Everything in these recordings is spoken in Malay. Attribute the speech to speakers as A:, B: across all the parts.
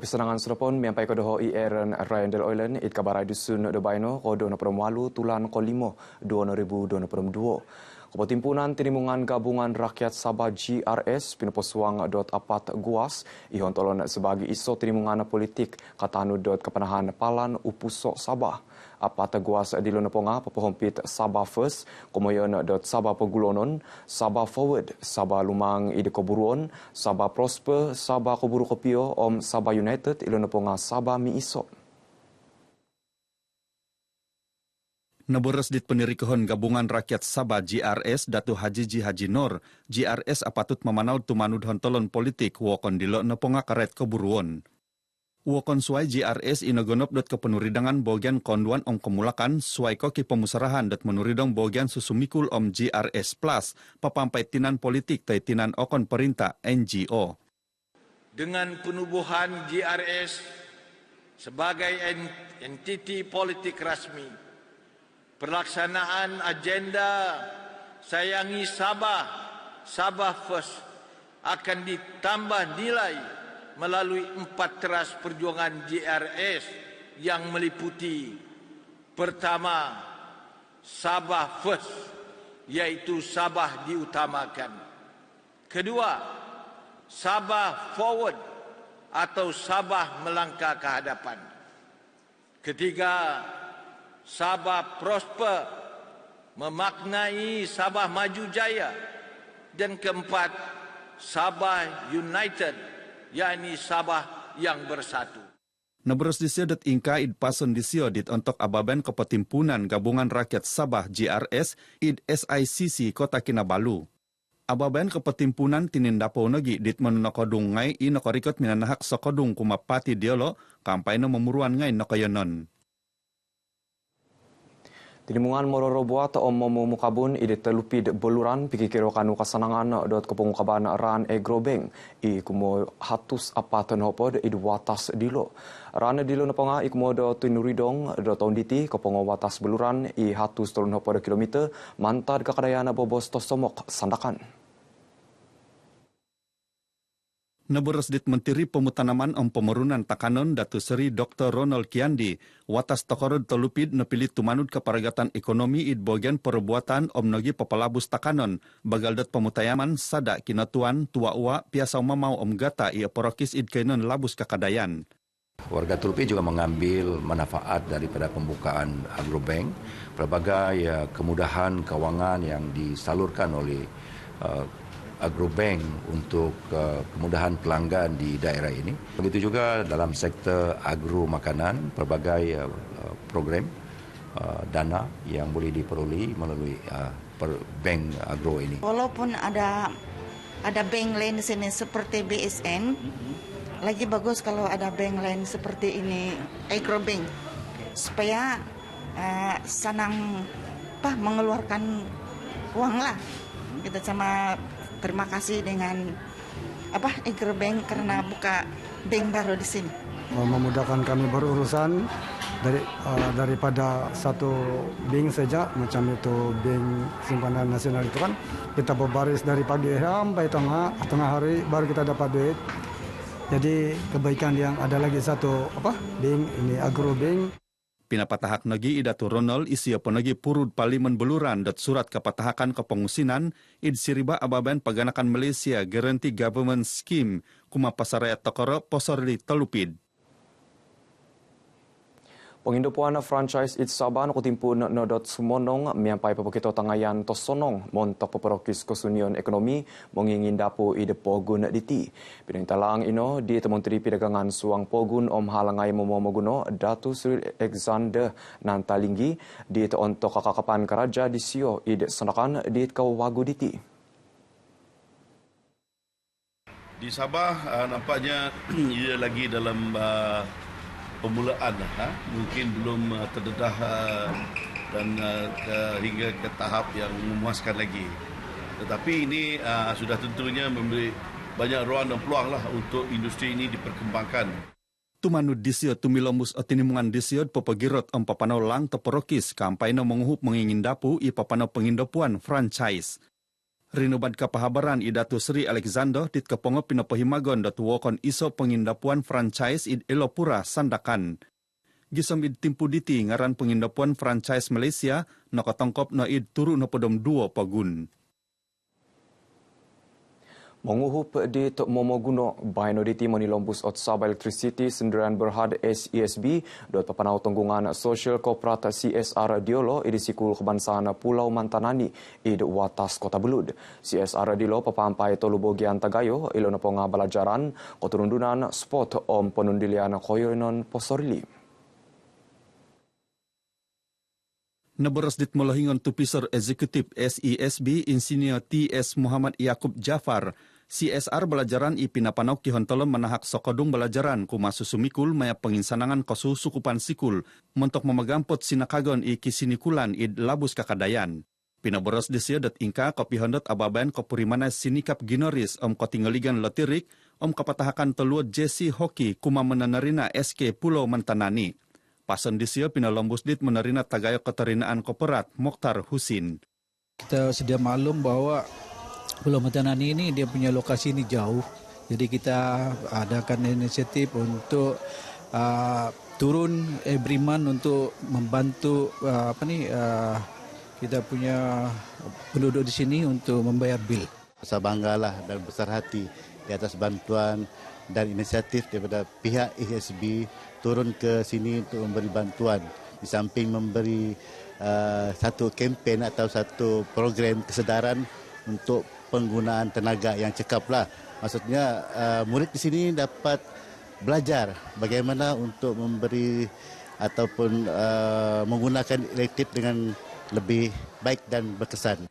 A: Kepisanangan serapon miampai kodoho Aaron Ryan Del Oilen it kabarai dusun do baino kodo na permalu tulan ko 5 2022. Kepotimpunan Tinimungan Gabungan Rakyat Sabah GRS pinoposuang.4 guas ihon tolon sebagai iso tinimungan politik katanu dot kepanahan palan upusok Sabah. Apat guas di Lunaponga pepohompit Sabah First, Komoyon dot Sabah Pegulonon, Sabah Forward, Sabah Lumang Ide Koburuon, Sabah Prosper, Sabah Koburu Kopio, Om Sabah United, Lunaponga Sabah Miiso.
B: Naboros dit penirikahon Gabungan Rakyat Sabah GRS Datu Haji Haji Nur, GRS apatut memanaw tumanud hontolon politik wokon dilo Naponga karet Koburuon. Wokon suai GRS inogonop dot kepenuridangan bogian konduan om kemulakan suai koki pemusarahan dot menuridong bogian susumikul om GRS Plus papampai tinan politik tai tinan okon perintah NGO.
C: Dengan penubuhan GRS sebagai entiti politik rasmi, pelaksanaan agenda Sayangi Sabah, Sabah First akan ditambah nilai melalui 4 teras perjuangan GRS yang meliputi pertama, Sabah First, yaitu Sabah diutamakan. Kedua, Sabah Forward atau Sabah melangkah ke hadapan. Ketiga, Sabah Prosper memaknai Sabah maju jaya. Dan keempat, Sabah United, yakni Sabah yang bersatu.
B: Naboros disio dat ingka id pason disio dit untuk ababen kepetimpunan Gabungan Rakyat Sabah GRS id SICC Kota Kinabalu. Ababen kepetimpunan tinindapo nagi dit menunakodung ngai i nakorikot minanahak sokodung kumapati diolo kampai no memuruan ngai nakoyonon.
A: Tinimungan mororo buat om momo mukabun ide telupid beluran pikikiro kanu kasanangan dot kepengukaban ran grobeng i kumo hatus apatan hopod id watas dilo. Ran dilo naponga i kumo do tinuridong do tonditi kepengo watas beluran i hatus turun hopod kilometer mantad kakadayana bobos tosomok sandakan.
B: Naboros dit Menteri Pemutanaman om Pemerunan Takanon Datu Seri Dr. Ronald Kiandi, watas tokorod telupid nepilih tumanud keparagatan ekonomi id bogian perbuatan om nogi papalabus Takanon, bagal dat pemutayaman sada kinatuan tua ua piasa mamau om gata ia porokis id kainon labus kakadayan.
D: Warga Tulpi juga mengambil manfaat daripada pembukaan agrobank, berbagai kemudahan keuangan yang disalurkan oleh agrobank untuk kemudahan pelanggan di daerah ini. Begitu juga dalam sektor agro makanan, berbagai program dana yang boleh diperoleh melalui bank agro ini.
E: Walaupun ada bank lain di sini seperti BSN, lagi bagus kalau ada bank lain seperti ini, agrobank, supaya senang mengeluarkan uang lah. Kita sama terima kasih dengan agrobank karena buka bank baru di sini.
F: Memudahkan kami berurusan daripada satu bank saja, macam itu bank simpanan nasional itu kan kita berbaris dari pagi sampai tengah hari baru kita dapat duit. Jadi kebaikan yang ada lagi satu bank ini agrobank.
B: Pinapatahak nagi idatu Ronald isia penagi purud Parlimen Beluran dat surat kepatahakan kepengusinan id siriba ababan paganakan Malaysia Guarantee Government Scheme kuma pasaraya tokoro posorli telupid.
A: Pengindopuan franchise it Saban kutimpun nodot sumonong miampai pepekito tangayan tosonong montok peperokis kesunion ekonomi mengingin dapu ide pogun diti. Pinitalang ino di Menteri Perdagangan Suang Pogun om halangai momomoguno Datu Sri Alexander Nantalinggi di untuk kakakapan keraja di sio ide senakan di kawagu diti.
G: Di Sabah nampaknya ia lagi dalam pemulaan, mungkin belum terdedah dan hingga ke tahap yang memuaskan lagi. Tetapi ini sudah tentunya memberi banyak ruang dan peluang lah untuk industri ini diperkembangkan.
B: Tumanud disio tumilomus otinimungan disio popogirot om papano lang toporokis kampanye menguhup mengingin dapu i papano pengindopuan franchise. Rinubad kapahabaran Idatu Sri Alexander dit kepongo pinapahimagon datu wokon iso pengindapuan franchise id Elopura Sandakan. Gisom id timpuditi ngaran pengindapuan franchise Malaysia nakatangkop na id turu na podom 2 pagun.
A: Menguhup di Tok Momoguno, Bahino di Timoni Lombus ot Sabah Electricity Sendirian Berhad SESB dot papanau tanggungan Social Corporate CSR Diolo idisikul kebangsaan Pulau Mantanani id watas Kota Belud. CSR Diolo papampai tolu bogian Tagayo ilo na ponga balajaran koturundunan spot om penundilian koyonon posorili.
B: Naboros dit molahingon tupisor eksekutif SESB Insinyur TS Muhammad Yaakob Jafar, CSR belajaran i pinapanau kihontolom manahak sokodung belajaran kumasusumikul maya penginsanangan kosu sukupan sikul mentok memagampot sinakagon i kisinikulan id labus kakadayan. Pinaboros disio dat ingka kopi hondot ababan kopurimana sinikap ginoris om kotingaligan lotirik om kapatahakan teluot Jesse Hoki kuma menanarina SK Pulau Mantanani. Pasan disio pinalombus dit menerina Tagayo Keterinaan Koperat Mokhtar Husin.
H: Kita sedia maklum bahwa Pulau Mantanani ini dia punya lokasi ini jauh. Jadi kita adakan inisiatif untuk turun every month untuk membantu kita punya penduduk di sini untuk membayar bil.
I: Saya banggalah dan besar hati di atas bantuan dan inisiatif daripada pihak SESB turun ke sini untuk memberi bantuan. Di samping memberi satu kempen atau satu program kesedaran untuk penggunaan tenaga yang cekaplah. Maksudnya murid di sini dapat belajar bagaimana untuk memberi ataupun menggunakan elektrik dengan lebih baik dan berkesan.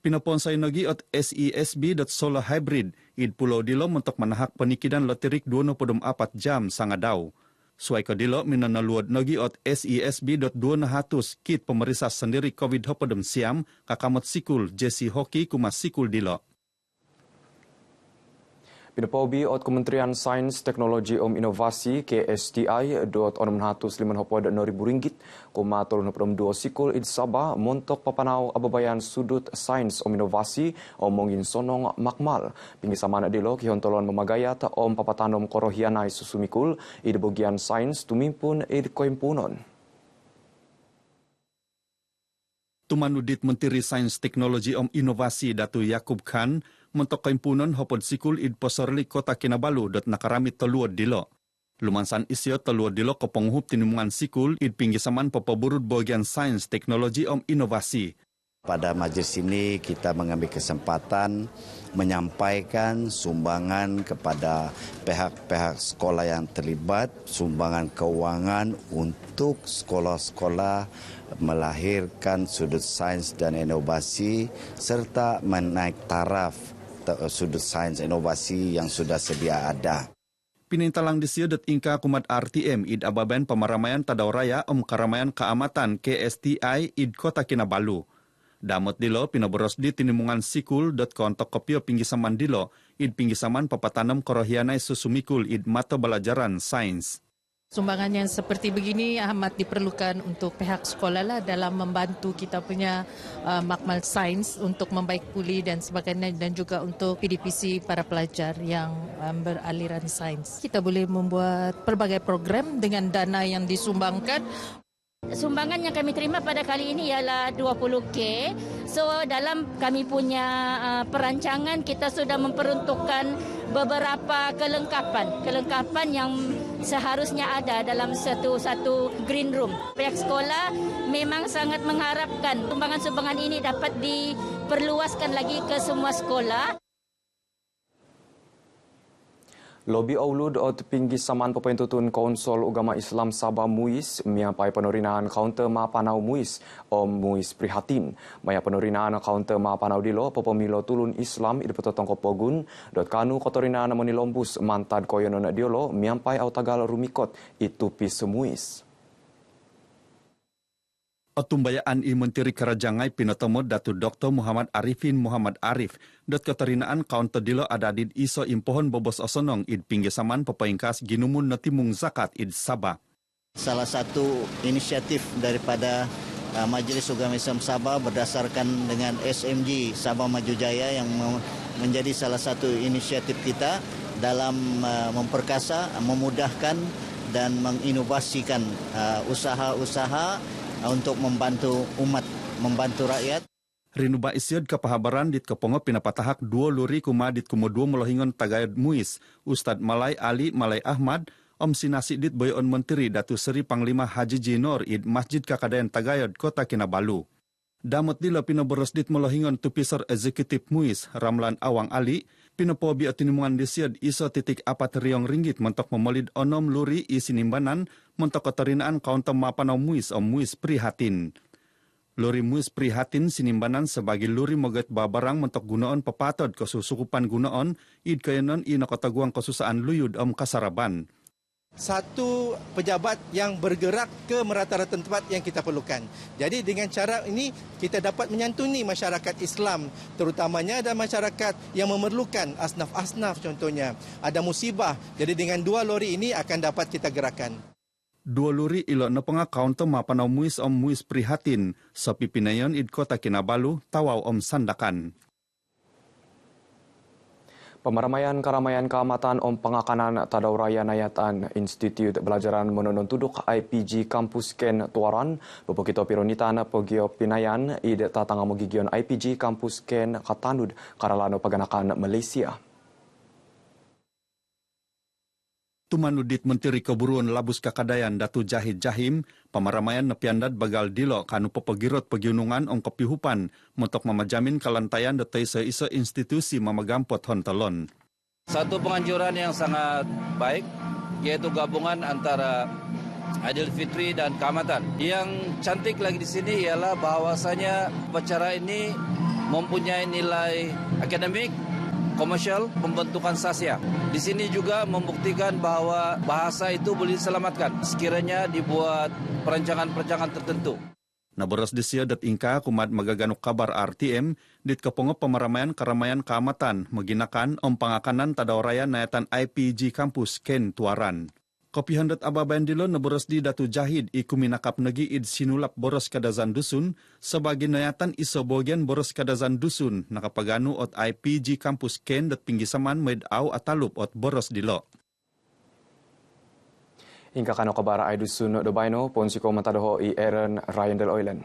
B: Pinaponsay nogi ot SESB dot solar hybrid id Pulau Dilo untuk menahak penikidan loterik 24 jam sangadau. Suai kedilo minanaluad nogi ot SESB dot 200 kit pemeriksa sendiri COVID hopodem siam kakamot sikul Jesse Hoki kumas sikul Dilo.
A: Pinapaubi ot Kementerian Sains Teknologi Inovasi KSTI dot RM650,000 kuma tolong dua sikul id Sabah montok papanau ababayan sudut sains inovasi omongin sonong makmal. Pinggisaman dilo kihontolon memagayat papatanom korohianai susumikul id bagian sains tumimpun id koimpunon.
B: Tumanudit Menteri Sains Teknologi Inovasi Datu Yaakob Khan mentok koimpunon hopod sikul id posorli Kota Kinabalu dot nakaramit teluod dilo. Lumansan isyo teluod dilo koponghup tinimungan sikul id pinggisaman papaburut bagian sains teknologi inovasi.
J: Pada majlis ini kita mengambil kesempatan menyampaikan sumbangan kepada pihak-pihak sekolah yang terlibat, sumbangan keuangan untuk sekolah-sekolah melahirkan sudut sains dan inovasi serta menaik taraf sudut sains inovasi yang sudah sedia ada.
B: Pinintalang disiudet ingka kumat RTM id ababan pemaramaian tadauraya karamaian keamatan KSTI id Kota Kinabalu. Damot dilo pinaboros di tinimungan sikul kontok kopio pinggisaman dilo id pinggisaman papatanam korohianai susumikul id mata belajaran sains.
K: Sumbangan yang seperti begini amat diperlukan untuk pihak sekolah lah dalam membantu kita punya makmal sains untuk membaik pulih dan sebagainya dan juga untuk PDPC para pelajar yang beraliran sains. Kita boleh membuat pelbagai program dengan dana yang disumbangkan.
L: Sumbangan yang kami terima pada kali ini ialah 20K. So dalam kami punya perancangan kita sudah memperuntukkan beberapa kelengkapan yang seharusnya ada dalam satu green room. Pihak sekolah memang sangat mengharapkan sumbangan-sumbangan ini dapat diperluaskan lagi ke semua sekolah.
A: Lobi Aulud ot pinggisaman pepentutun Konsol Ugama Islam Sabah MUIS miapai penurinaan kaunter ma panau MUIS MUIS prihatin. Maya penurinaan kaunter ma panau dilo pepemilo tulun Islam id petotong kopogun dot kanu kotorinaan menilombus mantad koyonon diolo miapai autagal rumikot itu pis MUIS.
B: Otumbayaan i Menteri Kerajangai Pinotomo Datu Dr. Muhammad Arifin Muhammad Arif dot keterinaan kaunter dilo adadid iso impohon bobos osonong id pinggisaman pepaingkas ginumun natimung zakat id Sabah.
M: Salah satu inisiatif daripada Majlis Ugama Islam Sabah berdasarkan dengan SMG Sabah Maju Jaya yang menjadi salah satu inisiatif kita dalam memperkasa, memudahkan dan menginovasikan usaha-usaha untuk membantu umat, membantu rakyat.
B: Rinuba isiad kapahabaran dit kepongo pinapatahak 2 luri kumadit kumo 2 molohingon tagayad muis Ustad Malay Ali Malay Ahmad Om Sinasi dit Boyon Menteri Datu Seri Panglima Haji Jinor id Masjid Kakadayan Tagayad Kota Kinabalu. Damot dila pinaboros dit molohingon tupisor eksekutif muis Ramlan Awang Ali pinapobi atinimungan disiad iso titik 4 riong ringgit mentok memolid onom luri isinimbanan mentok ketarinaan kauntam mapanaw muis om muis prihatin. Luri muis prihatin sinimbanan sebagai luri moget babarang mentok gunaon pepatod kesusukupan gunaon id kayanon inakataguang kesusaan luyud om kasaraban.
N: Satu pejabat yang bergerak ke merata-rata tempat yang kita perlukan. Jadi dengan cara ini kita dapat menyantuni masyarakat Islam, terutamanya ada masyarakat yang memerlukan asnaf-asnaf contohnya. Ada musibah, jadi dengan 2 lori ini akan dapat kita gerakan.
B: 2 luri ilo na pangakaunto mapanaw muis om muis prihatin sa pipinayon id Kota Kinabalu tawaw om sandakan.
A: Pemaramaian Karamaian Keamatan Om Pengakanan Tadau Raya Nayatan Institut Belajaran Menunun Tuduk IPG Kampus Ken Tuaran Bepokito Pironitan Pogio Pinayan id tatanga mogigion IPG Kampus Ken Katanud Karalano Paganakan Malaysia.
B: Tumanudit Menteri Keburuan Labus Kakadayan Datu Jahid Jahim, pemaramaian nepiandat bagal dilo kanu pepegirot pegiunungan ong kepihupan mentok memajamin kalantayan detai seisa institusi mamagampot hontalon.
O: Satu penganjuran yang sangat baik, yaitu gabungan antara Aidilfitri dan Keamatan. Yang cantik lagi di sini ialah bahwasanya upacara ini mempunyai nilai akademik, komersial, pembentukan sasya. Di sini juga membuktikan bahwa bahasa itu boleh diselamatkan sekiranya dibuat perancangan-perancangan tertentu.
B: Naboros disia dat ingka kumat magaganuk kabar RTM dit kepongo pemaramaian Karamaian Keamatan maginakan om pangakanan Tadauraya Nayatan IPG Kampus Ken Tuaran. Kopihan dat ababayan dilo naboros di Datu Jahid ikuminakap nagi id sinulap boros kadazan dusun sebagai nayatan isobogian boros kadazan dusun nakapaganu ot IPG Kampus Ken dat pinggisaman medaw atalup ot boros dilo.
A: Hingga kano kabar ay dusun do baino ponsiko matadoho i Aaron Ryan del Oilen.